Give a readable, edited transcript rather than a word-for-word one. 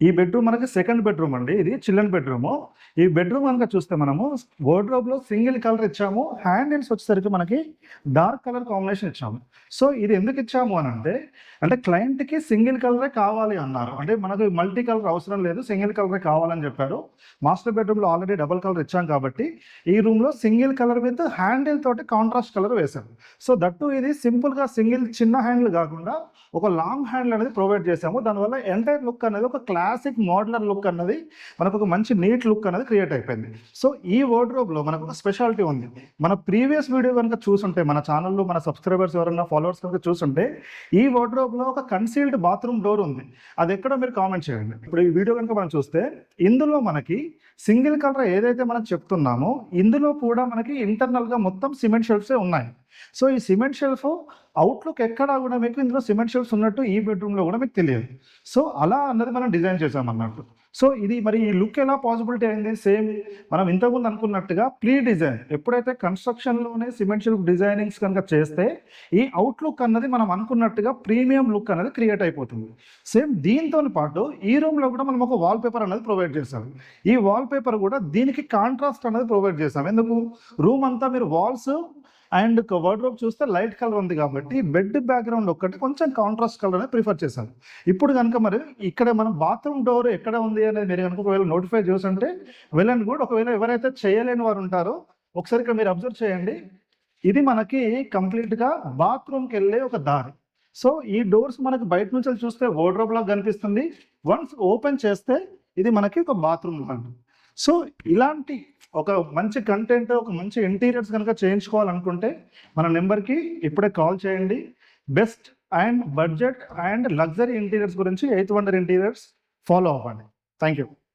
ఈ బెడ్రూమ్ మనకి second bedroom అండి. ఇది చిల్డ్రన్ బెడ్రూమ్. ఈ బెడ్రూమ్ కనుక చూస్తే మనము వార్డ్రోబ్‌లో సింగిల్ కలర్ ఇచ్చాము. హ్యాండిల్స్ వచ్చేసరికి మనకి డార్క్ కలర్ కాంబినేషన్ ఇచ్చాము. సో ఇది ఎందుకు ఇచ్చాము అనంటే, అంటే క్లయింట్‌కి సింగిల్ కలరే కావాలి అన్నారు. అంటే మనకు మల్టీ కలర్ అవసరం లేదు. సింగిల్ కలరే కావాలని చెప్పారు. మాస్టర్ బెడ్రూమ్‌లో ఆల్రెడీ డబుల్ కలర్ ఇచ్చాం కాబట్టి ఈ రూమ్‌లో సింగిల్ కలర్ విత్ హ్యాండిల్ తోటి కాంట్రాస్ట్ కలర్ వేశాము. సో దట్ టూ ఇది సింపుల్‌గా సింగిల్ చిన్న హ్యాండిల్ కాకుండా ఒక లాంగ్ హ్యాండిల్ అనేది ప్రొవైడ్ చేశాము. దానివల్ల ఎంటైర్ లుక్ అనేది ఒక క్లాసిక్ మోడ్యులర్ లుక్ అన్నది మనకు ఒక మంచి నీట్ లుక్ అనేది క్రియేట్ అయిపోయింది. సో ఈ వార్డ్రోబ్‌లో మనకు ఒక స్పెషాలిటీ ఉంది. మన ప్రీవియస్ వీడియో కనుక చూసుంటే, మన ఛానల్‌లో మన సబ్స్క్రైబర్స్ ఎవరైనా ఫాలోవర్స్ కనుక చూసుంటే, ఈ వార్డ్రోబ్‌లో ఒక కన్సీల్డ్ బాత్రూమ్ డోర్ ఉంది. అది ఎక్కడో మీరు కామెంట్ చేయండి. ఇప్పుడు ఈ వీడియో కనుక మనం చూస్తే ఇందులో మనకి సింగిల్ కలర్ ఏదైతే మనం చెప్తున్నామో ఇందులో కూడా మనకి ఇంటర్నల్‌గా మొత్తం సిమెంట్ షెల్ఫ్సే ఉన్నాయి. సో ఈ సిమెంట్ షెల్ఫ్ అవుట్‌లుక్ ఎక్కడా కూడా మీకు ఇందులో సిమెంట్ షెల్ఫ్స్ ఉన్నట్టు ఈ బెడ్రూమ్‌లో కూడా మీకు తెలియదు. సో అలా అన్నది మనం డిజైన్ చేసామన్నట్టు. సో ఇది మరి ఈ లుక్ ఎలా పాసిబిలిటీ అయింది? సేమ్ మనం ఇంతకుముందు అనుకున్నట్టుగా ప్రీ డిజైన్ ఎప్పుడైతే కన్‌స్ట్రక్షన్‌లోనే సిమెంట్ షెల్ఫ్ డిజైనింగ్స్ కనుక చేస్తే ఈ అవుట్‌లుక్ అన్నది మనం అనుకున్నట్టుగా ప్రీమియం లుక్ అనేది క్రియేట్ అయిపోతుంది. సేమ్ దీంతోని పాటు ఈ రూమ్‌లో కూడా మనం ఒక వాల్ పేపర్ అనేది ప్రొవైడ్ చేసాం. ఈ వాల్ పేపర్ కూడా దీనికి కాంట్రాస్ట్ అనేది ప్రొవైడ్ చేసాం. ఎందుకు? రూమ్ అంతా మీరు వాల్స్ అండ్ వార్డ్రోబ్ చూస్తే లైట్ కలర్ ఉంది కాబట్టి బెడ్ బ్యాక్గ్రౌండ్ ఒక్కటి కొంచెం కాంట్రాస్ట్ కలర్ అనేది ప్రిఫర్ చేశాను. ఇప్పుడు కనుక మరి ఇక్కడ మనం బాత్రూమ్ డోర్ ఎక్కడ ఉంది అనేది మీరు కనుక ఒకవేళ నోటిఫై చేస్తుంటే వెల్ అండ్ గుడ్. ఒకవేళ ఎవరైతే చేయలేని వారు ఉంటారో ఒకసారి ఇక్కడ మీరు అబ్జర్వ్ చేయండి. ఇది మనకి కంప్లీట్‌గా బాత్రూమ్‌కి వెళ్ళే ఒక దారి. సో ఈ డోర్స్ మనకి బయట నుంచి చూస్తే వార్డ్రోబ్ లాగా కనిపిస్తుంది. వన్స్ ఓపెన్ చేస్తే ఇది మనకి ఒక బాత్రూమ్ లాగా. సో ఇలాంటి ఒక మంచి కంటెంట్, ఒక మంచి ఇంటీరియర్స్ కనుక చేయించుకోవాలనుకుంటే మన నెంబర్‌కి ఇప్పుడే కాల్ చేయండి. Best and budget and luxury interiors గురించి 8 వండర్ ఇంటీరియర్స్ ఫాలో అవ్వండి. Thank you.